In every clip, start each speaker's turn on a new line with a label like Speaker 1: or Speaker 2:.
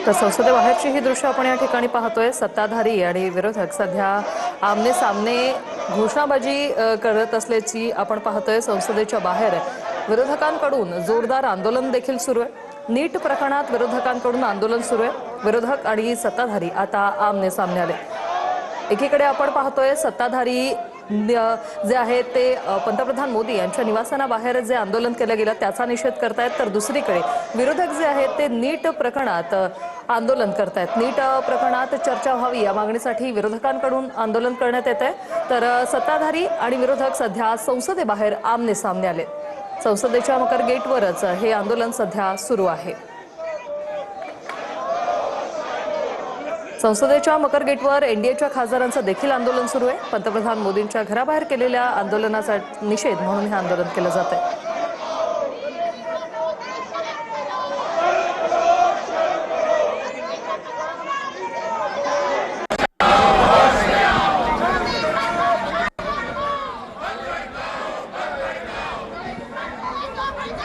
Speaker 1: तर संसदेबाहेरची ही दृश्य आपण या ठिकाणी पाहतोय। सत्ताधारी आणि विरोधक सध्या आमने सामने घोषणाबाजी करत असल्याची आपण पाहतोय। संसदेच्या बाहेर विरोधकांकडून जोरदार आंदोलन देखील सुरू आहे। नीट प्रकरणात विरोधकांकडून आंदोलन सुरू आहे। विरोधक आणि सत्ताधारी आता आमने सामने आले। एकीकडे आपण पाहतोय सत्ताधारी जे आहेत ते पंतप्रधान मोदी यांच्या निवासस्थानाबाहेर जे आंदोलन केलं गेलं त्याचा निषेध करतायत, तर दुसरीकडे विरोधक जे आहेत ते नीट प्रकरणात आंदोलन करतायत। नीट प्रकरणात चर्चा व्हावी या मागणीसाठी विरोधकांकडून आंदोलन करण्यात येत आहे, तर सत्ताधारी आणि विरोधक सध्या संसदेबाहेर आमने सामने आले। संसदेच्या मकर गेटवरच हे आंदोलन सध्या सुरू आहे। संसदेच्या मकर गेटवर एनडीएच्या खासदारांचं देखील आंदोलन सुरू आहे। पंतप्रधान मोदींच्या घराबाहेर केलेल्या आंदोलनाचा निषेध म्हणून हे आंदोलन केलं जात आहे।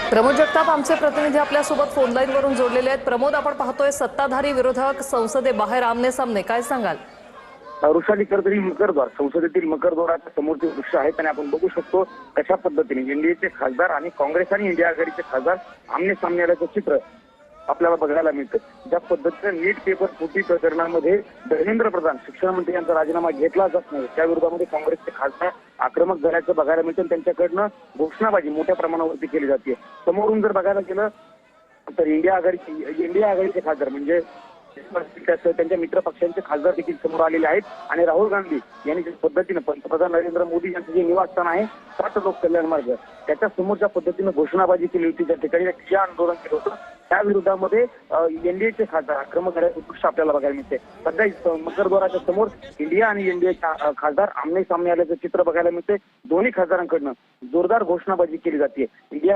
Speaker 1: प्रमोद जगताप आमचे प्रतिनिधी आपल्या सोबत फोन लाईन वरून जोडलेले आहेत। प्रमोद, आपण पाहतोय सत्ताधारी विरोधक संसदेबाहेर आमने सामने, काय सांगाल?
Speaker 2: वृषाली करतरी मकरद्वार संसदेतील मकरद्वाराच्या समोरचे दृश्य आहे आणि आपण बघू शकतो कशा पद्धतीने एनडीएचे खासदार आणि काँग्रेस आणि इंडिया आघाडीचे खासदार आमने सामने आल्याचं चित्र आपल्याला बघायला मिळतं। ज्या पद्धतीने नीट पेपर फुटी प्रकरणामध्ये धर्मेंद्र प्रधान शिक्षण मंत्री यांचा राजीनामा घेतला जात नाही, त्या विरोधामध्ये काँग्रेसचे खासदार आक्रमक झाल्याचं बघायला मिळतं। त्यांच्याकडनं घोषणाबाजी मोठ्या प्रमाणावरती केली जाते। समोरून जर बघायला गेलं तर इंडिया आघाडीचे खासदार म्हणजे त्यांच्या मित्र पक्षांचे खासदार देखील समोर आलेले आहेत आणि राहुल गांधी यांनी ज्या पद्धतीने पंतप्रधान नरेंद्र मोदी यांचं जे निवासस्थान आहे 7 लोक कल्याण मार्ग त्याच्या समोरच्या पद्धतीने घोषणाबाजी केली होती, त्या ठिकाणी आंदोलन केलं होतं। त्या विरोधामध्ये एनडीएचे खासदार आक्रमक झाल्याचं दृश्य आपल्याला बघायला मिळते। सध्या मकरद्वाराच्या समोर इंडिया आणि एनडीएच्या खासदार आमने सामने आल्याचं चित्र बघायला मिळते। दोन्ही खासदारांकडनं जोरदार घोषणाबाजी केली जाते। इंडिया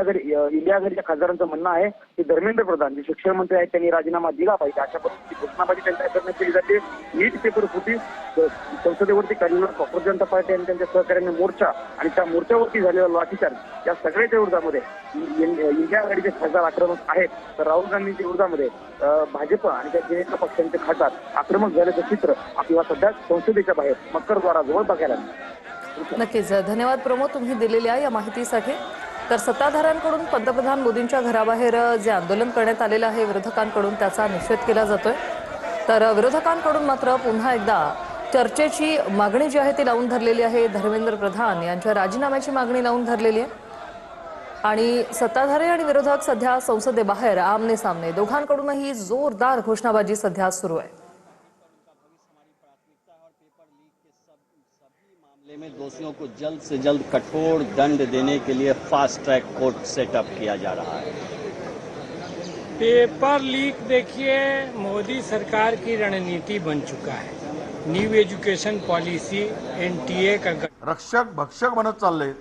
Speaker 2: आघाडीच्या खासदारांचं म्हणणं आहे की धर्मेंद्र प्रधान जे शिक्षण मंत्री आहेत त्यांनी राजीनामा दिला पाहिजे, अशा पद्धतीची घोषणाबाजी त्यांच्याकडनं केली जाते। नीट पेपर फुटी संसदेवरती काढलेला काँग्रेस जनता पार्टी आणि त्यांच्या सहकार्याने मोर्चा आणि त्या मोर्चावरती झालेला लाठीचार्ज या सगळ्याच्या विरोधामध्ये इंडिया आघाडीचे खासदार आक्रमक आहेत, तर राहुल गांधींच्या विरोधामध्ये भाजप आणि त्या विरोधी पक्षांचे खासदार आक्रमक झाल्याचं चित्र आपल्याला सध्या संसदेच्या बाहेर मकरद्वाराजवळ बघायला मिळतं।
Speaker 1: नक्कीच धन्यवाद प्रमोद, तुम्ही दिलेल्या या माहितीसाठी। तर सत्ताधाऱ्यांकडून पंतप्रधान मोदींच्या घराबाहेर जे आंदोलन करण्यात आलेलं आहे विरोधकांकडून त्याचा निषेध केला जातोय, तर विरोधकांकडून मात्र पुन्हा एकदा चर्चेची मागणी जी आहे ती लावून धरलेली आहे। धर्मेंद्र प्रधान यांच्या राजीनाम्याची मागणी लावून धरलेली आहे आणि सत्ताधारी आणि विरोधक सध्या संसदेबाहेर आमने सामने, दोघांकडूनही जोरदार घोषणाबाजी सध्या सुरू आहे।
Speaker 3: मामले में दोषियों को जल्द से जल्द कठोर दंड देने के लिए फास्ट ट्रैक कोर्ट सेटअप किया जा रहा है।
Speaker 4: पेपर लीक देखिए मोदी सरकार की रणनीति बन चुका है। न्यू एजुकेशन पॉलिसी एनटीए का
Speaker 5: रक्षक भक्षक बनत चालले।